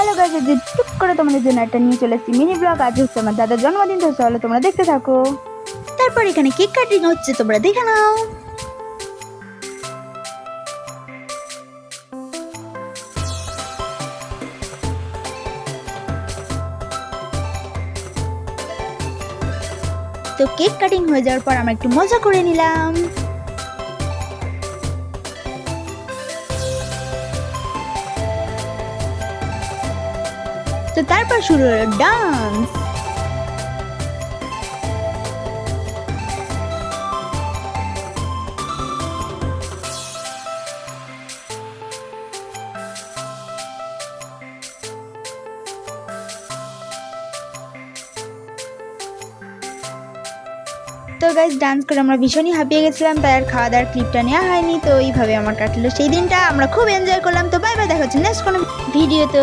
Hello guys, যে টুক করে তোমাদের জন্য একটা নিয়ে চলে এসেছি মিনি ব্লগ। আজ হচ্ছে আমার দাদার জন্মদিন, তো চলো তোমরা দেখতে থাকো। তারপর এখানে কেক কাটিং হচ্ছে, তোমরা দেখে নাও। তো কেক কাটিং হয়ে যাওয়ার পর আমরা একটু মজা করে নিলাম। তো তারপর শুরু হলো ডান্স। তো গাইস, ডান্স করে আমরা ভীষণই হাঁপিয়ে গেছিলাম, তাই আর খাওয়া দাওয়ার ক্লিপটা নেওয়া হয়নি। তো এইভাবে আমার কাটলো সেই দিনটা, আমরা খুব এনজয় করলাম। তো বাই বাই, দেখা হচ্ছে নেক্সট কোনো ভিডিওতে।